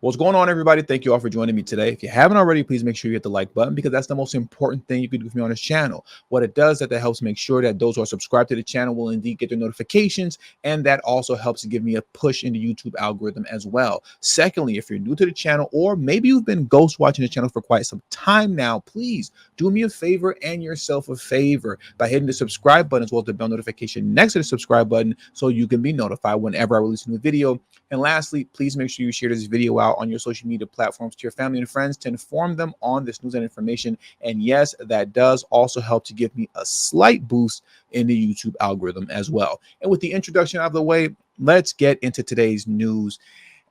What's going on, everybody? Thank you all for joining me today. If you haven't already, please make sure you hit the like button because that's the most important thing you can do for me on this channel. What it does that helps make sure that those who are subscribed to the channel will indeed get their notifications, and that also helps to give me a push in the YouTube algorithm as well. Secondly, if you're new to the channel or maybe you've been ghost watching the channel for quite some time now, please do me a favor and yourself a favor by hitting the subscribe button as well as the bell notification next to the subscribe button so you can be notified whenever I release a new video. And lastly, please make sure you share this video out on your social media platforms to your family and friends to inform them on this news and information. And yes, that does also help to give me a slight boost in the YouTube algorithm as well. And with the introduction out of the way, let's get into today's news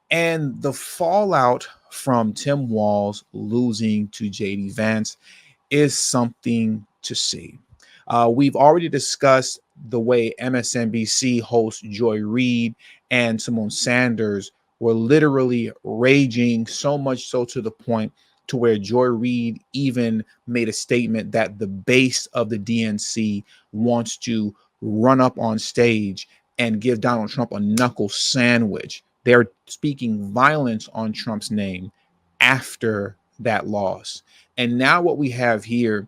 and the fallout from Tim Wlaz losing to JD Vance is something to see. We've already discussed the way MSNBC host Joy Reid and Simone Sanders were literally raging, so much so to the point to where Joy Reid even made a statement that the base of the DNC wants to run up on stage and give Donald Trump a knuckle sandwich. They're speaking violence on Trump's name after that loss. And now what we have here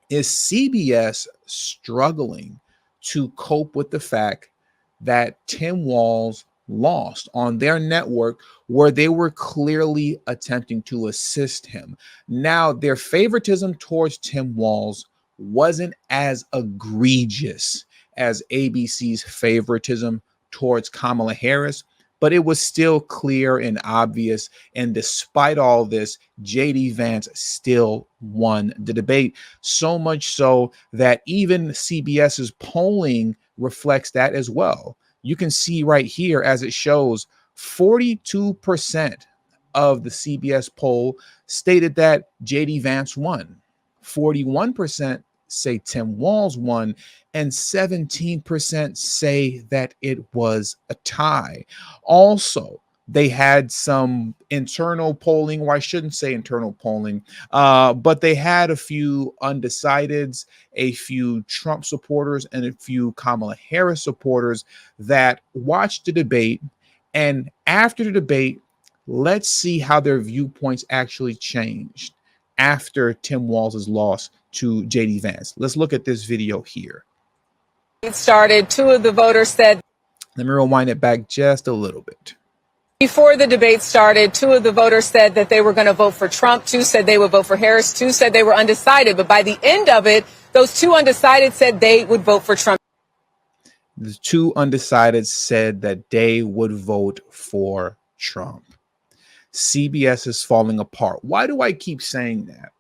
is CBS struggling to cope with the fact that Tim Wlaz lost on their network where they were clearly attempting to assist him. Now, their favoritism towards Tim Wlaz wasn't as egregious as ABC's favoritism towards Kamala Harris, but it was still clear and obvious. And despite all this, JD Vance still won the debate, so much so that even CBS's polling reflects that as well. You can see right here, as it shows, 42% of the CBS poll stated that JD Vance won. 41% say Tim Wlaz won, and 17% say that it was a tie. Also, they had some internal polling, or I shouldn't say internal polling, but they had a few undecideds, a few Trump supporters, and a few Kamala Harris supporters that watched the debate. And after the debate, let's see how their viewpoints actually changed after Tim Wlaz's loss to JD Vance. Let's look at this video here. It started, two of the voters said. Let me rewind it back just a little bit. Before the debate started, two of the voters said that they were going to vote for Trump. Two said they would vote for Harris. Two said they were undecided. But by the end of it, those two undecided said they would vote for Trump. The two undecided said that they would vote for Trump. CBS is falling apart. Why do I keep saying that?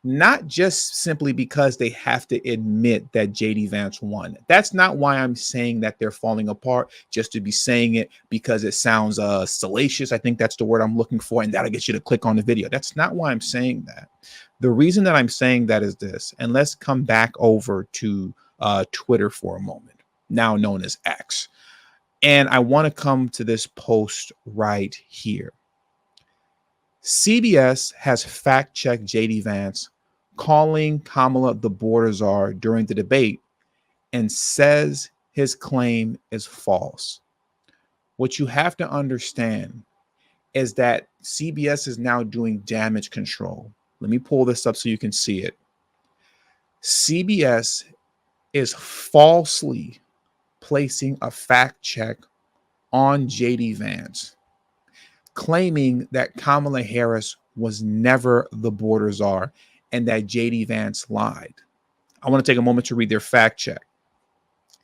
Not just simply because they have to admit that JD Vance won. That's not why I'm saying that they're falling apart, just to be saying it because it sounds salacious. I think that's the word I'm looking for, and that'll get you to click on the video. That's not why I'm saying that. The reason that I'm saying that is this, and let's come back over to Twitter for a moment, now known as X. And I want to come to this post right here. CBS has fact-checked JD Vance, calling Kamala the border czar during the debate, and says his claim is false. What you have to understand is that CBS is now doing damage control. Let me pull this up so you can see it. CBS is falsely placing a fact check on JD Vance, claiming that Kamala Harris was never the border czar and that JD Vance lied. I want to take a moment to read their fact check.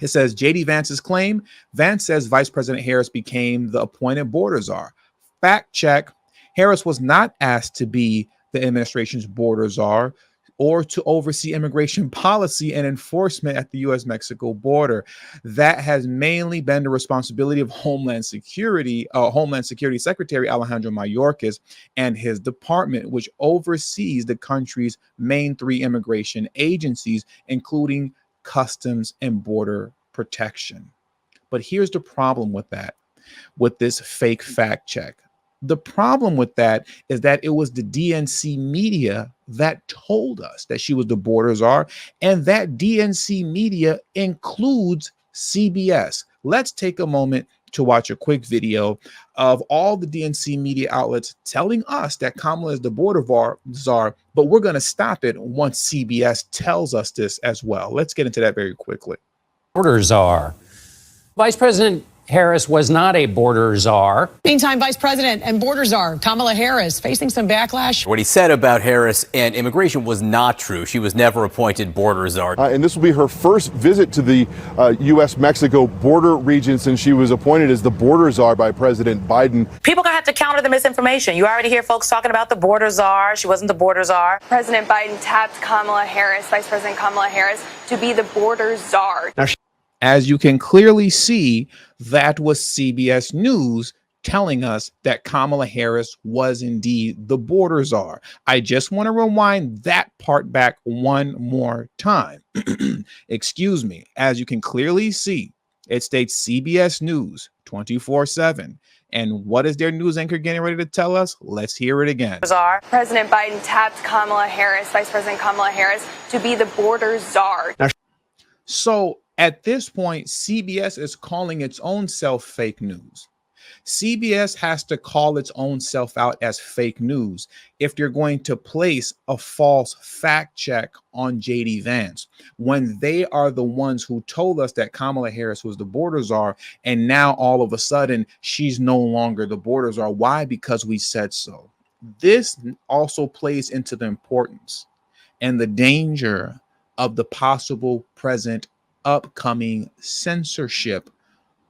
It says, JD Vance's claim, Vance says Vice President Harris became the appointed border czar. Fact check, Harris was not asked to be the administration's border czar or to oversee immigration policy and enforcement at the U.S.-Mexico border. That has mainly been the responsibility of Homeland Security Secretary Alejandro Mayorkas and his department, which oversees the country's main three immigration agencies, including Customs and Border Protection. But here's the problem with that, with this fake fact check. The problem with that is that it was the DNC media that told us that she was the border czar, and that DNC media includes CBS. Let's take a moment to watch a quick video of all the DNC media outlets telling us that Kamala is the border czar, but we're going to stop it once CBS tells us this as well. Let's get into that very quickly. Border czar. Vice President Harris was not a border czar. Meantime, Vice President and border czar Kamala Harris facing some backlash. What he said about Harris and immigration was not true. She was never appointed border czar. And this will be her first visit to the U.S.-Mexico border region since she was appointed as the border czar by President Biden. People gonna have to counter the misinformation. You already hear folks talking about the border czar. She wasn't the border czar. President Biden tapped Kamala Harris, Vice President Kamala Harris, to be the border czar. As you can clearly see, that was CBS News telling us that Kamala Harris was indeed the border czar. I just want to rewind that part back one more time. Excuse me. As you can clearly see, it states CBS News 24/7. And what is their news anchor getting ready to tell us? Let's hear it again. President Biden tapped Kamala Harris, Vice President Kamala Harris, to be the border czar. So at this point, CBS is calling its own self fake news. CBS has to call its own self out as fake news if you're going to place a false fact check on JD Vance, when they are the ones who told us that Kamala Harris was the border czar, and now all of a sudden she's no longer the border czar. Why? Because we said so. This also plays into the importance and the danger of the possible present upcoming censorship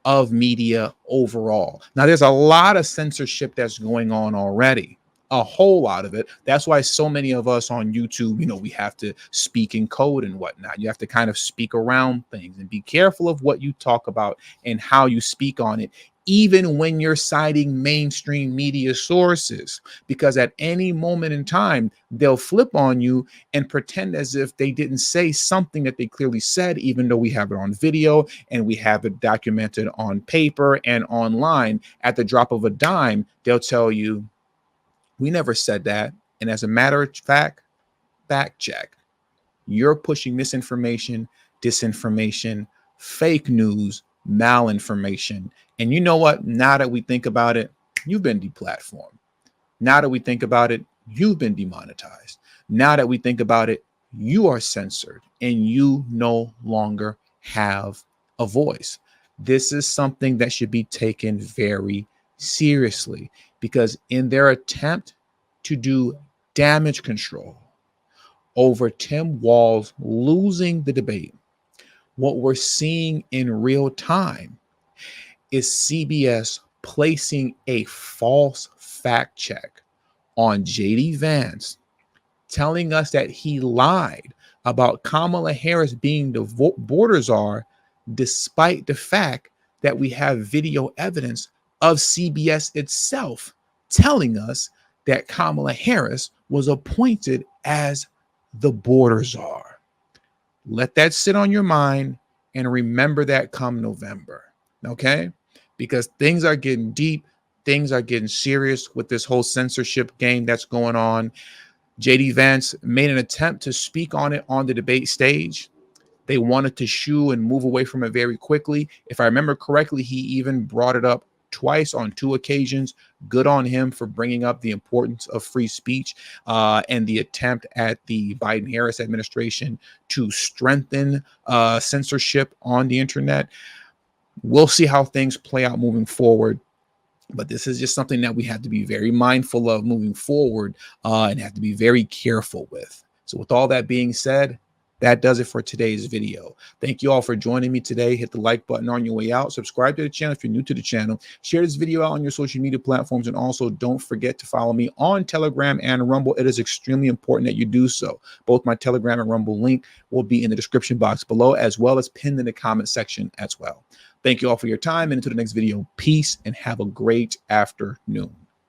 of media overall. Now, there's a lot of censorship that's going on already, a whole lot of it. That's why so many of us on YouTube, we have to speak in code and whatnot. You have to kind of speak around things and be careful of what you talk about and how you speak on it, even when you're citing mainstream media sources, because at any moment in time, they'll flip on you and pretend as if they didn't say something that they clearly said, even though we have it on video and we have it documented on paper and online. At the drop of a dime, they'll tell you, we never said that. And as a matter of fact check. You're pushing misinformation, disinformation, fake news, malinformation. And you know what? Now that we think about it, you've been deplatformed. Now that we think about it, you've been demonetized. Now that we think about it, you are censored and you no longer have a voice. This is something that should be taken very seriously, because in their attempt to do damage control over Tim Wlaz losing the debate, what we're seeing in real time is CBS placing a false fact check on JD Vance, telling us that he lied about Kamala Harris being the border czar, despite the fact that we have video evidence of CBS itself telling us that Kamala Harris was appointed as the border czar. Let that sit on your mind and remember that come November, okay? Because things are getting deep, things are getting serious with this whole censorship game that's going on. JD Vance made an attempt to speak on it on the debate stage. They wanted to shoo and move away from it very quickly. If I remember correctly, he even brought it up twice on 2 occasions. Good on him for bringing up the importance of free speech and the attempt at the Biden-Harris administration to strengthen censorship on the internet. We'll see how things play out moving forward. But this is just something that we have to be very mindful of moving forward and have to be very careful with. So with all that being said, that does it for today's video. Thank you all for joining me today. Hit the like button on your way out. Subscribe to the channel if you're new to the channel. Share this video out on your social media platforms. And also don't forget to follow me on Telegram and Rumble. It is extremely important that you do so. Both my Telegram and Rumble link will be in the description box below, as well as pinned in the comment section as well. Thank you all for your time, and until the next video, peace and have a great afternoon.